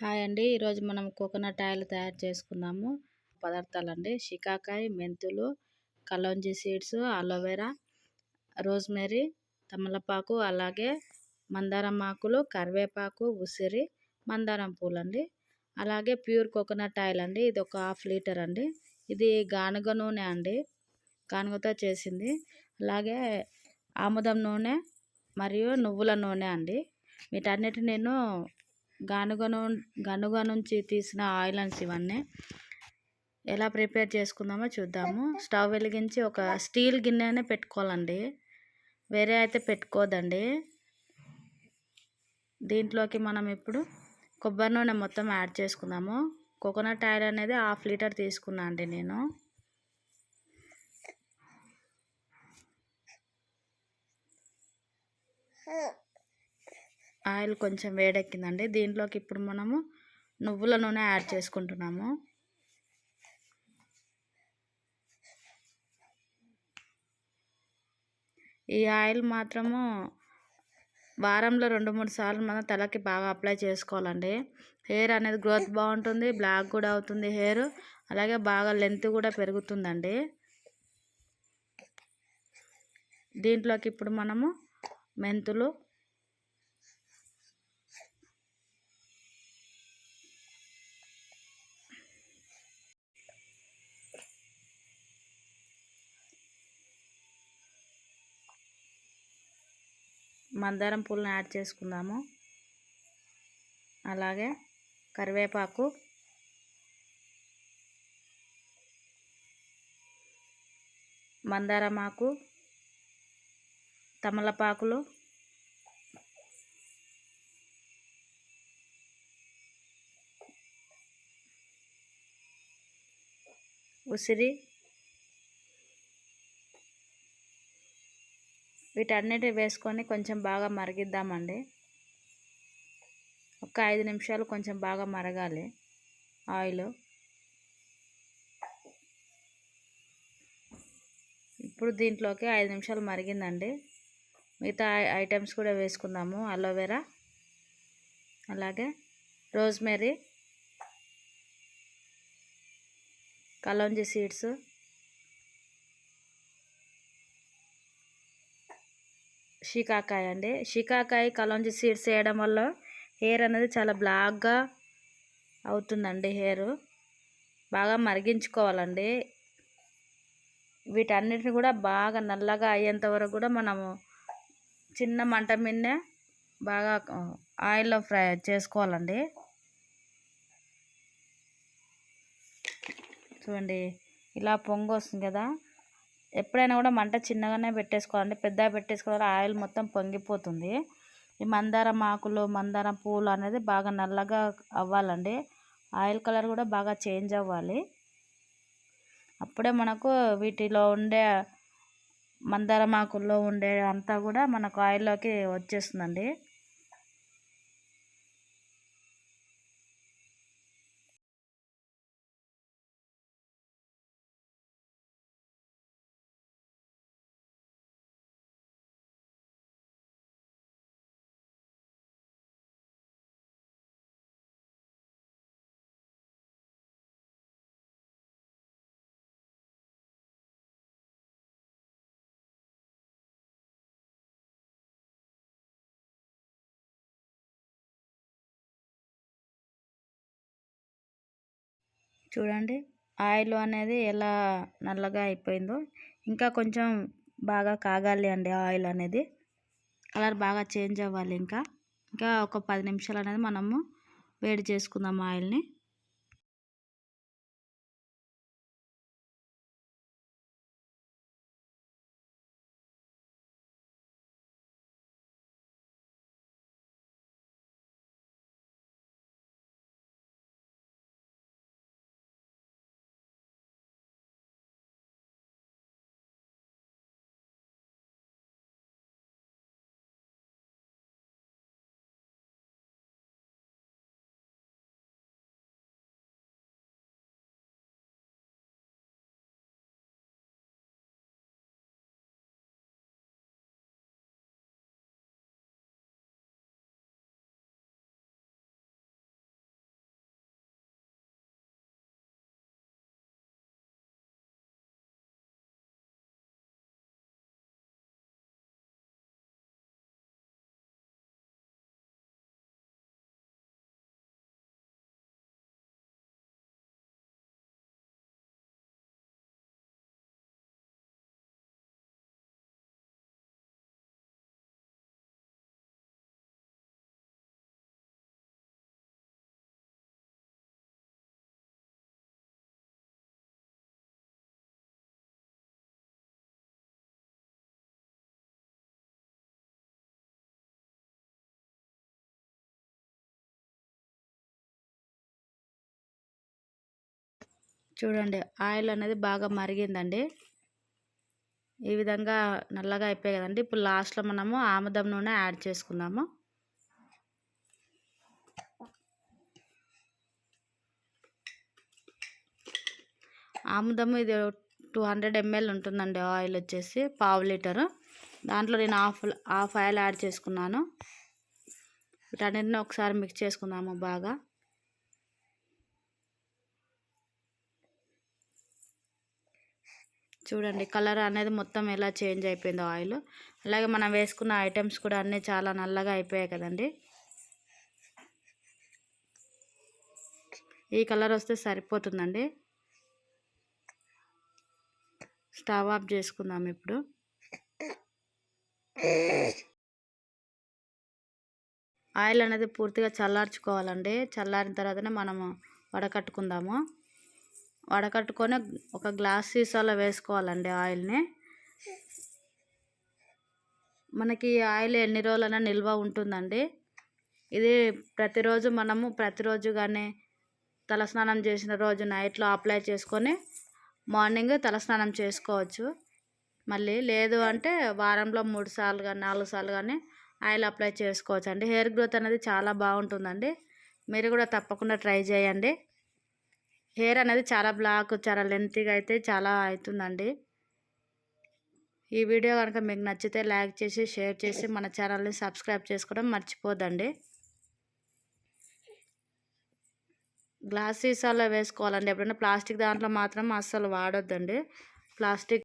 Hi అండి. ఈరోజు మనం కోకోనట్ ఆయిల్ తయారు చేసుకుందాము. పదార్థాలండి: షికాకాయ, మెంతులు, కలోంజీ సీడ్స్, అలోవెరా, రోజ్మెరీ, తమలపాకు, అలాగే మందారం ఆకులు, కరివేపాకు, ఉసిరి, మందారం పూలండి. అలాగే ప్యూర్ కోకోనట్ ఆయిల్ అండి. ఇది ఒక 1/2 లీటర్ అండి. ఇది గానుగ నూనె అండి, గానుగతో చేసింది. అలాగే ఆముదం నూనె మరియు నువ్వుల నూనె అండి. వీటన్నిటిని నేను గానుగ నుంచి తీసిన ఆయిల్స్ ఇవన్నీ. ఎలా ప్రిపేర్ చేసుకుందామో చూద్దాము. స్టవ్ వెలిగించి ఒక స్టీల్ గిన్నెనే పెట్టుకోవాలండి, వేరే అయితే పెట్టుకోదండి. దీంట్లోకి మనం ఇప్పుడు కొబ్బరి నూనె మొత్తం యాడ్ చేసుకుందాము. కోకోనట్ ఆయిల్ అనేది 1/2 లీటర్ తీసుకున్నా అండి నేను. ఆయిల్ కొంచెం వేడెక్కిందండి. దీంట్లోకి ఇప్పుడు మనము నువ్వుల నూనె యాడ్ చేసుకుంటున్నాము. ఈ ఆయిల్ మాత్రము వారంలో 2-3 సార్లు మనం తలకి బాగా అప్లై చేసుకోవాలండి. హెయిర్ అనేది గ్రోత్ బాగుంటుంది, బ్లాక్ కూడా అవుతుంది హెయిర్. అలాగే బాగా లెంత్ కూడా పెరుగుతుందండి. దీంట్లోకి ఇప్పుడు మనము మెంతులు, మందారం పూలను యాడ్ చేసుకుందాము. అలాగే కరివేపాకు, మందారం ఆకు, తమలపాకులు, ఉసిరి, వీటన్నిటి వేసుకొని కొంచెం బాగా మరిగిద్దామండి. ఒక 5 నిమిషాలు కొంచెం బాగా మరగాలి ఆయిల్. ఇప్పుడు దీంట్లోకి 5 నిమిషాలు మరిగిందండి. మిగతా ఐటమ్స్ కూడా వేసుకుందాము. అలోవెరా, అలాగే రోజ్మెరీ, కలోంజీ సీడ్స్, షికాకాయ అండి. షికాకాయ, కలోంజీ సీడ్స్ వేయడం వల్ల హెయిర్ అనేది చాలా బ్లాక్గా అవుతుందండి. హెయిర్ బాగా మరిగించుకోవాలండి. వీటన్నిటిని కూడా బాగా నల్లగా అయ్యేంత వరకు కూడా మనము చిన్న మంట మీదనే బాగా ఆయిల్లో ఫ్రై చేసుకోవాలండి. చూడండి, ఇలా పొంగు వస్తుంది కదా. ఎప్పుడైనా కూడా మంట చిన్నగానే పెట్టేసుకోవాలండి. పెద్దగా పెట్టేసుకోవాలి, ఆయిల్ మొత్తం పొంగిపోతుంది. ఈ మందారం ఆకులు, మందారం పూలు అనేది బాగా నల్లగా అవ్వాలండి. ఆయిల్ కలర్ కూడా బాగా చేంజ్ అవ్వాలి. అప్పుడే మనకు వీటిలో ఉండే మందారం ఆకుల్లో ఉండే అంతా కూడా మనకు ఆయిల్లోకి వచ్చేస్తుందండి. చూడండి, ఆయిల్ అనేది ఎలా నల్లగా అయిపోయిందో. ఇంకా కొంచెం బాగా కాగాలి అండి ఆయిల్ అనేది. కలర్ బాగా చేంజ్ అవ్వాలి. ఇంకా ఒక 10 నిమిషాలు అనేది మనము వేడి చేసుకుందాం ఆయిల్ని. చూడండి ఆయిల్ అనేది బాగా మరిగిందండి. ఈ విధంగా నల్లగా అయిపోయాయి కదండి. ఇప్పుడు లాస్ట్లో మనము ఆముదం నూనె యాడ్ చేసుకుందాము. ఆముదము ఇది 200 ml ఉంటుందండి. ఆయిల్ వచ్చేసి ½ లీటరు. దాంట్లో నేను హాఫ్ ఆయిల్ యాడ్ చేసుకున్నాను. వీటన్నిటిని ఒకసారి మిక్స్ చేసుకుందాము బాగా. చూడండి కలర్ అనేది మొత్తం ఎలా చేంజ్ అయిపోయిందో ఆయిల్. అలాగే మనం వేసుకున్న ఐటమ్స్ కూడా అన్నీ చాలా నల్లగా అయిపోయాయి కదండి. ఈ కలర్ వస్తే సరిపోతుందండి. స్టవ్ ఆఫ్ చేసుకుందాం ఇప్పుడు. ఆయిల్ అనేది పూర్తిగా చల్లార్చుకోవాలండి. చల్లారిన తర్వాతనే మనము వడకట్టుకుందాము. వడకట్టుకొని ఒక గ్లాస్ సీసాలో వేసుకోవాలండి ఆయిల్ని. మనకి ఆయిల్ ఎన్ని రోజులైనా నిల్వ ఉంటుందండి. ఇది ప్రతిరోజు కానీ తలస్నానం చేసిన రోజు నైట్లో అప్లై చేసుకొని మార్నింగ్ తలస్నానం చేసుకోవచ్చు. మళ్ళీ లేదు అంటే వారంలో 3 సార్లు కానీ 4 సార్లు కానీ ఆయిల్ అప్లై చేసుకోవచ్చు అండి. హెయిర్ గ్రోత్ అనేది చాలా బాగుంటుందండి. మీరు కూడా తప్పకుండా ట్రై చేయండి. హెయిర్ అనేది చాలా లెంతీగా అయితే చాలా అవుతుందండి. ఈ వీడియో కనుక మీకు నచ్చితే లైక్ చేసి షేర్ చేసి మన ఛానల్ని సబ్స్క్రైబ్ చేసుకోవడం మర్చిపోదండి. గ్లాస్ సీసాలో వేసుకోవాలండి. ఎప్పుడైనా ప్లాస్టిక్ దాంట్లో మాత్రం అస్సలు వాడొద్దండి. ప్లాస్టిక్